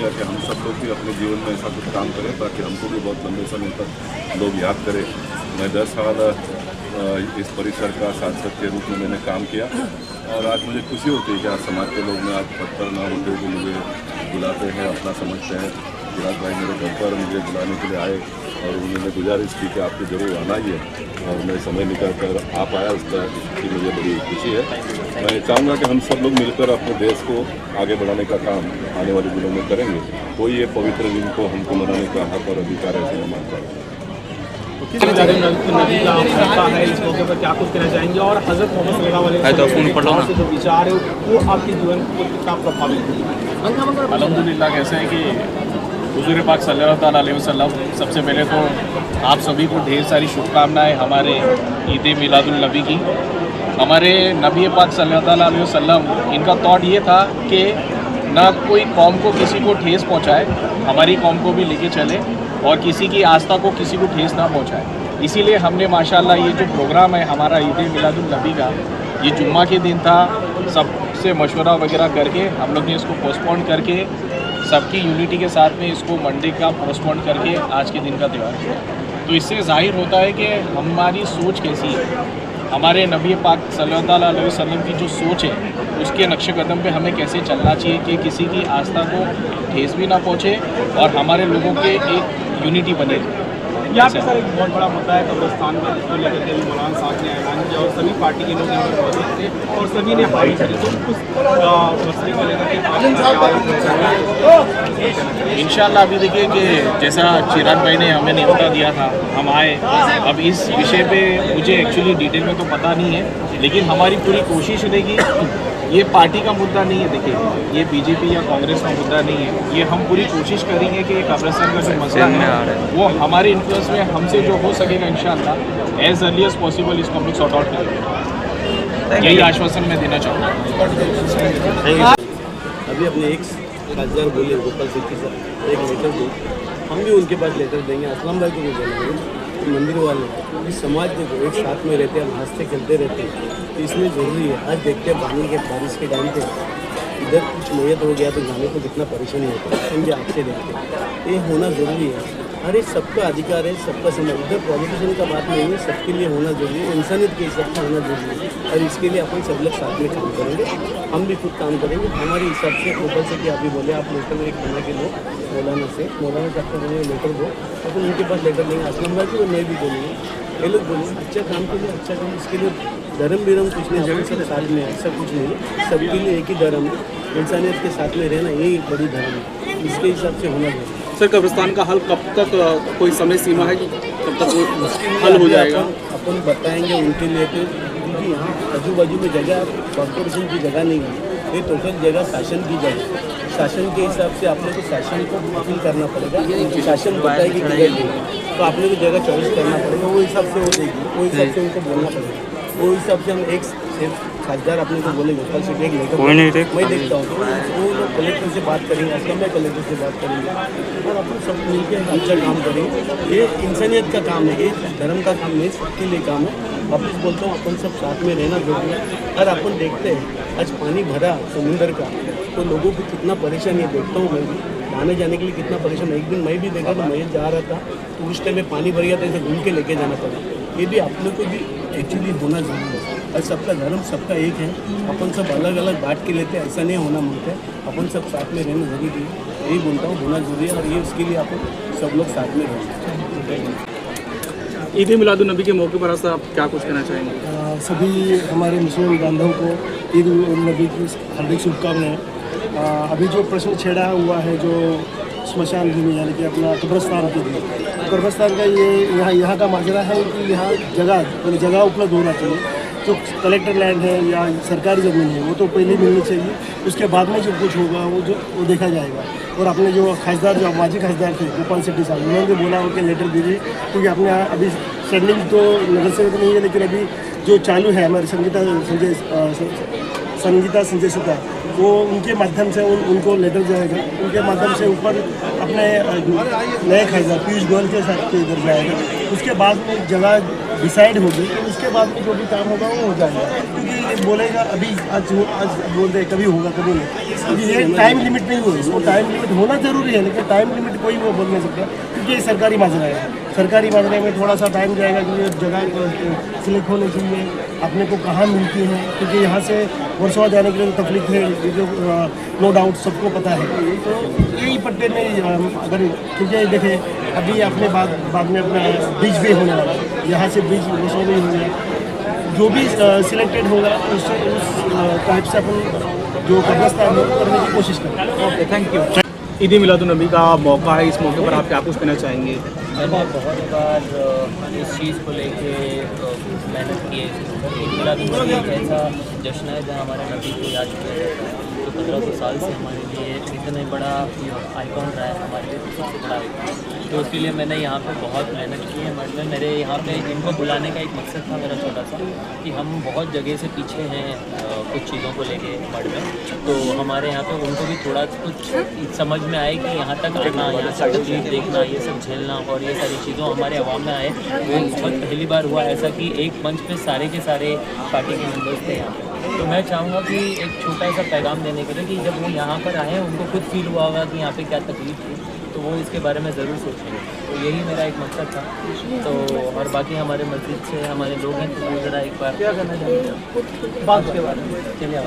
चाहूँगा कि हम सब लोग भी अपने जीवन में ऐसा कुछ काम करें ताकि हमको भी बहुत लंबे समय तक लोग याद करें। मैं 10 साल इस परिसर का सांसद के रूप में मैंने काम किया और आज मुझे खुशी होती है कि आज समाज के लोग मैं आज पद पर ना होते हुए मुझे बुलाते हैं, अपना समझते हैं। चिराग भाई मेरे घर पर मुझे बुलाने के लिए आए और उन्होंने गुजारिश की कि आपको ज़रूर आना ही है और मैं समय निकाल कर आ पाया, इसकी मुझे बड़ी खुशी है। मैं चाहूँगा कि हम सब लोग मिलकर अपने देश को आगे बढ़ाने का काम आने वाले दिनों में करेंगे। कोई ये पवित्र दिन को हमको मनाने का हक और अधिकार ऐसे न मानता है। नबी का आपका है, इस मौके पर क्या कुछ कहना चाहेंगे और हज़रत मोहम्मद सल्लल्लाहु अलैहि वसल्लम के जो विचार है वो आपके जीवन को कितना प्रभावित किया? अल्हम्दुलिल्लाह कैसे है कि हुज़ूर पाक सल्लल्लाहु अलैहि वसल्लम, सबसे पहले तो आप सभी को ढेर सारी शुभकामनाएं हमारे ईद मिलादुल नबी की। हमारे नबी पाक सल्लल्लाहु अलैहि वसल्लम, इनका थॉट ये था कि ना कोई कौम को किसी को ठेस पहुंचाए, हमारी कौम को भी लेके चले और किसी की आस्था को किसी को ठेस ना पहुंचाए। इसीलिए हमने माशाल्लाह ये जो प्रोग्राम है हमारा ईद मिलादुल नबी का, ये जुम्मा के दिन था, सबसे मशवरा वगैरह करके हम लोग ने इसको पोस्टपोन करके सबकी यूनिटी के साथ में इसको मंडे का पोस्टपोन करके आज के दिन का त्यौहार किया। तो इससे जाहिर होता है कि हमारी सोच कैसी है, हमारे नबी पाक सल्लल्लाहु अलैहि वसल्लम की जो सोच है उसके नक्शे कदम पे हमें कैसे चलना चाहिए कि किसी की आस्था को ठेस भी ना पहुँचे और हमारे लोगों के एक यूनिटी बने रहे। यहाँ पे सर एक बहुत बड़ा मुद्दा है कब्रिस्तान का, जिसको लेकर के मौलाना साहब ने ऐलान किया और सभी पार्टी के लोग यहाँ पर मौजूद थे और सभी ने हाई करी। तो उस मसले को लेकर के इंशाल्लाह अभी देखिए कि जैसा चिराग भाई ने हमें न्योता दिया था, हम आए। अब इस विषय पे मुझे एक्चुअली डिटेल में तो पता नहीं है, लेकिन हमारी पूरी कोशिश रहेगी। ये पार्टी का मुद्दा नहीं है, देखिए ये बीजेपी या कांग्रेस का मुद्दा नहीं है। ये हम पूरी कोशिश करेंगे कि कब्रिस्तान का जो मसला है वो हमारे इन्फ्लुएंस में हमसे जो हो सकेगा इंशाल्लाह एज अर्ली एज पॉसिबल इसको हम लोग सॉर्ट आउट करेंगे। यही आश्वासन मैं देना चाहूँगा। अभी अपने एक खासदार बोले गोपाल सिक्की सर एक लेटर दो, हम भी उनके पास लेटर देंगे। असलम भाई को भी बोलेंगे, मंदिर वाले इस समाज में जो एक साथ में रहते हैं, हंसते खेलते रहते हैं, तो इसमें ज़रूरी है। आज देखते हैं पानी के बारिश के टाइम पे इधर कुछ मैयत हो गया तो जाने को कितना परेशानी होता है, समझे आपसे देखते हैं। ये होना ज़रूरी है, अरे सबका अधिकार है, सबका समझ। इधर पॉलिटिशियन का बात नहीं है, सबके लिए होना जरूरी है, इंसानियत के हिसाब से होना जरूरी है। और इसके लिए अपन सब लोग साथ में काम करेंगे, हम भी खुद काम करेंगे हमारे हिसाब से। ऊपर से कि अभी बोले आप लेटर एक बना के लो मौलाना साहब को बोले लेटर दो, अपन उनके पास लेटर लेंगे। असलम भाई को मैं भी बोलेंगे, ये लोग बोलेंगे अच्छा काम के लिए अच्छा काम। इसके लिए धर्म विरम कुछ नहीं, हम सब साथ में ऐसा कुछ नहीं है। सबके लिए एक ही धर्म है, इंसानियत के साथ में रहना यही बड़ी धर्म है, इसके हिसाब से होना चाहिए। सर कब्रिस्तान का हल कब तक, कोई समय सीमा है कि कब तक वो हल हो जाएगा? अपन बताएंगे उनके लिए, क्योंकि यहाँ आजू बाजू में जगह कॉर्पोरेशन की जगह नहीं है, ये टोटल जगह शासन की जगह। शासन के हिसाब से आपने को शासन को अपील करना पड़ेगा, शासन बताएगी कि जगह तो आपने को जगह चॉइस करना पड़ेगा, वो हिसाब से हो जाएगी, वो हिसाब से उनको बोलना पड़ेगा। वो हिसाब से हम एक खासदार अपने को बोलेंगे, कल से एक लेकर मैं देखता हूँ तो वो लोग कलेक्टर से बात करेंगे, असलम में कलेक्टर से बात करेंगे और अपन सब मिलकर अच्छा काम करेंगे। ये इंसानियत का काम है, ये धर्म का काम नहीं, सबके लिए काम है। वापस बोलता हूँ अपन सब साथ में रहना जरूरी है। और अपन देखते हैं आज पानी भरा समुंदर का तो लोगों को कितना परेशानी है, देखता हूँ मैं भी आने जाने के लिए कितना परेशान। एक दिन मैं भी देखा तो मैं जा रहा था तो उस टाइम में पानी भर गया था, इसे घूम के लेके जाना पड़ा। ये भी आप लोग को भी एक्चुअली होना जरूरी है। और सबका धर्म सबका एक है, अपन सब अलग अलग बांट के लेते हैं, ऐसा नहीं होना मांगते हैं। अपन सब साथ में रहना जरूरी है, यही बोलता हूँ होना जरूरी है। और ये उसके लिए अपन सब लोग साथ में रहेंगे। ईद मिलादुल नबी के मौके पर आप क्या कुछ कहना चाहेंगे? सभी हमारे मुस्लिम बांधवों को ईद उल नबी की हार्दिक शुभकामनाएं। अभी जो प्रश्न छेड़ा हुआ है जो स्मशान भूमि यानी कि अपना कब्रिस्तान के लिए, कब्रिस्तान का ये यहाँ का माजरा है कि यहाँ जगह उपलब्ध होना चाहिए। जो कलेक्टर लैंड है या सरकारी ज़मीन है वो तो पहले मिलनी चाहिए, उसके बाद में जो कुछ होगा वो देखा जाएगा। और अपने जो खासदार जो माजी खासदार थे गोपाल सिक्की साहब, उन्होंने बोला हो कि लेटर दीजिए, क्योंकि अपने अभी स्टैंडिंग तो नगर सेवक नहीं है, लेकिन अभी जो चालू है हमारे संगीता संजय सुता, वो उनके माध्यम से उनको लेटर जाएगा, उनके माध्यम से ऊपर अपने नए खासदार पीयूष गोयल के साथ इधर जाएगा। उसके बाद में जगह डिसाइड होगी, तो उसके बाद में जो भी काम होगा वो हो जाएगा। क्योंकि बोलेगा अभी आज बोल दे कभी होगा कभी नहीं, क्योंकि ये टाइम लिमिट नहीं हुई। वो टाइम लिमिट होना जरूरी है, लेकिन टाइम लिमिट कोई वो बोल नहीं सकता, क्योंकि ये सरकारी माजरा है। सरकारी माजरे में थोड़ा सा टाइम जाएगा, क्योंकि जगह सिलेक्ट होनी चाहिए, अपने को कहाँ मिलती है, क्योंकि यहाँ से वर्सोवा जाने के लिए तकलीफ है, ये जो नो डाउट सबको पता है। तो यही पट्टे में अगर, क्योंकि देखें अभी अपने बाद में अपना ब्रिज भी होने वाला है, यहाँ से ब्रिज वर्सोवा में हो गया, जो भी सिलेक्टेड होगा उस टाइप से अपन जो कब्रिस्तान करने की कोशिश करें। Okay, thank you. Eid Miladunnabi का मौका है, इस मौके पर आप क्या कुछ कहना चाहेंगे? मैंने बहुत बार इस चीज़ को लेके मेहनत की है। ईद मिलादुन्नबी एक ऐसा जश्न है जहाँ हमारे नबी को याद किया जाता है, जो 1500 साल से हमारे लिए इतना बड़ा आइकॉन रहा है, हमारे लिए सबसे बड़ा आइकॉन। तो उसके लिए मैंने यहाँ पे बहुत मेहनत की है। मतलब मेरे यहाँ पे इनको बुलाने का एक मकसद था मेरा छोटा सा, कि हम बहुत जगह से पीछे हैं कुछ चीज़ों को लेके मठ में, तो हमारे यहाँ पे उनको भी थोड़ा कुछ समझ में आए कि यहाँ तक आना, यहाँ से तकलीफ देखना, ये सब झेलना और ये सारी चीज़ों हमारे अवाम में आए। वो बहुत पहली बार हुआ ऐसा कि एक मंच पे सारे के सारे पार्टी के मेंबर्स थे यहाँ पे। तो मैं चाहूँगा कि एक छोटा सा पैगाम देने के लिए कि जब वो यहाँ पर आए उनको खुद फील हुआ होगा कि यहाँ पे क्या तकलीफ थी, तो वो इसके बारे में ज़रूर सोचेंगे। तो यही मेरा एक मकसद था। तो और बाकी हमारे मस्जिद से हमारे लोग हैं, तो वो ज़रा एक बार क्या करना चाहेंगे बात के बारे में। चलिए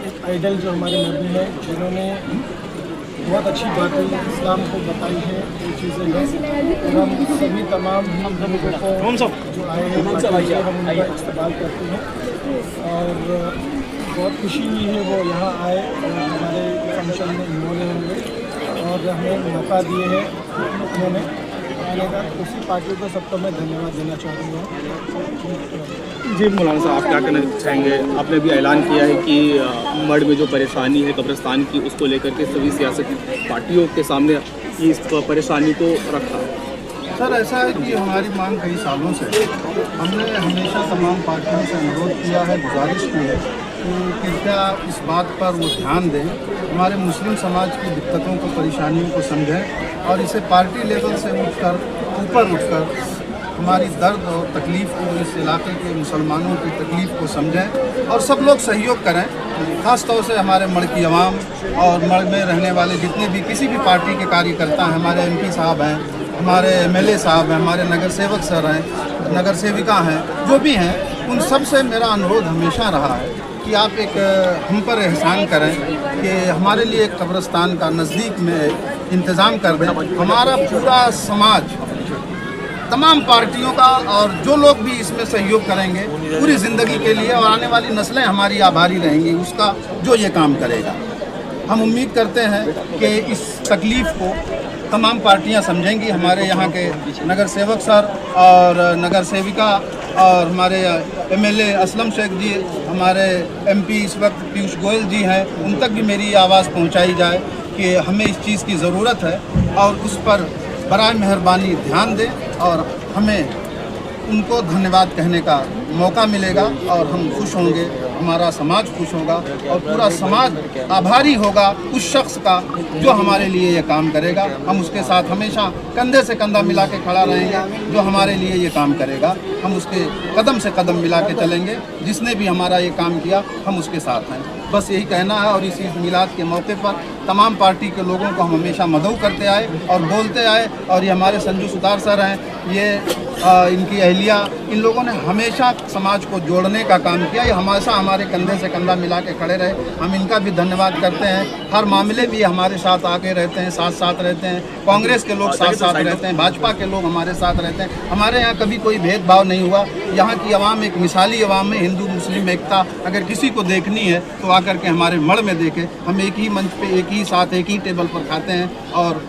एक आइडल जो हमारे नबी है, जिन्होंने बहुत अच्छी बातें इस्लाम को बताई है, ये चीज़ें हैं। और हम सभी तमाम लोगों को जो आए हैं हम उनका इस्तेमाल करते हैं, और बहुत खुशी हुई है वो यहाँ आए और हमारे फंक्शन में इन्वॉल्व होंगे और हमें मौका दिए हैं उन्होंने आने का। उसी पार्टी को सबको मैं धन्यवाद देना चाहूँगा। जी मौलाना साहब, आप क्या कहना चाहेंगे? आपने भी ऐलान किया है कि मठ में जो परेशानी है कब्रिस्तान की, उसको लेकर के सभी सियासती पार्टियों के सामने इस परेशानी को रखा है। सर, ऐसा है कि हमारी मांग कई सालों से, हमने हमेशा तमाम पार्टियों से अनुरोध किया है, गुजारिश की है कि कृपया इस बात पर वो ध्यान दें, हमारे मुस्लिम समाज की दिक्कतों को, परेशानियों को समझें और इसे पार्टी लेवल से ऊपर उठकर हमारी दर्द और तकलीफ़ को, इस इलाके के मुसलमानों की तकलीफ़ को समझें और सब लोग सहयोग करें। ख़ास तौर से हमारे मड़ की आवाम और मड़ में रहने वाले जितने भी किसी भी पार्टी के कार्यकर्ता हैं, हमारे MP साहब हैं, हमारे MLA साहब हैं, हमारे नगर सेवक सर हैं, नगर सेविका हैं, जो भी हैं, उन सब से मेरा अनुरोध हमेशा रहा है कि आप एक हम पर एहसान करें कि हमारे लिए एक कब्रिस्तान का नज़दीक में इंतज़ाम कर दें। हमारा पूरा समाज, तमाम पार्टियों का और जो लोग भी इसमें सहयोग करेंगे पूरी ज़िंदगी के लिए, और आने वाली नस्लें हमारी आभारी रहेंगी उसका जो ये काम करेगा। हम उम्मीद करते हैं कि इस तकलीफ़ को तमाम पार्टियां समझेंगी। हमारे यहाँ के नगर सेवक सर और नगर सेविका और हमारे MLA असलम शेख जी, हमारे MP इस वक्त पीयूष गोयल जी हैं, उन तक भी मेरी आवाज़ पहुँचाई जाए कि हमें इस चीज़ की ज़रूरत है और उस पर बराए मेहरबानी ध्यान दें और हमें उनको धन्यवाद कहने का मौका मिलेगा और हम खुश होंगे, हमारा समाज खुश होगा और पूरा समाज आभारी होगा उस शख्स का जो हमारे लिए ये काम करेगा। हम उसके साथ हमेशा कंधे से कंधा मिला के खड़ा रहेंगे, जो हमारे लिए ये काम करेगा हम उसके कदम से कदम मिला के चलेंगे। जिसने भी हमारा ये काम किया हम उसके साथ हैं, बस यही कहना है। और इस ईद मिलाद के मौके पर तमाम पार्टी के लोगों को हम हमेशा मदऊ करते आए और बोलते आए, और ये हमारे संजू सुतार सर हैं, ये इनकी अहलिया, इन लोगों ने हमेशा समाज को जोड़ने का काम किया। ये हमेशा हमारे कंधे से कंधा मिला के खड़े रहे, हम इनका भी धन्यवाद करते हैं। हर मामले भी हमारे साथ आके रहते हैं, साथ साथ रहते हैं। कांग्रेस के लोग साथ साथ रहते हैं, भाजपा के लोग हमारे साथ रहते हैं। हमारे यहाँ कभी कोई भेदभाव नहीं हुआ। यहाँ की आवाम एक मिसाली आवाम है, हिंदू मुस्लिम एकता अगर किसी को देखनी है तो आकर के हमारे मड़ में देखें। हम एक ही मंच पे, एक ही साथ, एक ही टेबल पर खाते हैं और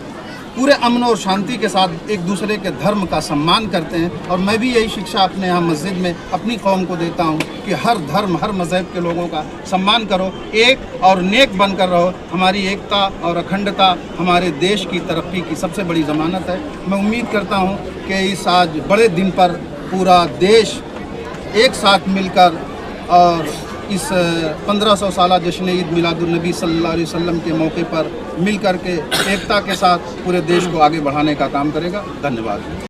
पूरे अमन और शांति के साथ एक दूसरे के धर्म का सम्मान करते हैं। और मैं भी यही शिक्षा अपने यहाँ मस्जिद में अपनी कौम को देता हूँ कि हर धर्म, हर मज़हब के लोगों का सम्मान करो, एक और नेक बनकर रहो। हमारी एकता और अखंडता हमारे देश की तरक्की की सबसे बड़ी ज़मानत है। मैं उम्मीद करता हूँ कि इस आज बड़े दिन पर पूरा देश एक साथ मिलकर और इस 1500 साला जश्न ईद मिलादुन्नबी सल्लल्लाहु अलैहि वसल्लम के मौके पर मिल कर के एकता के साथ पूरे देश को आगे बढ़ाने का काम करेगा। धन्यवाद।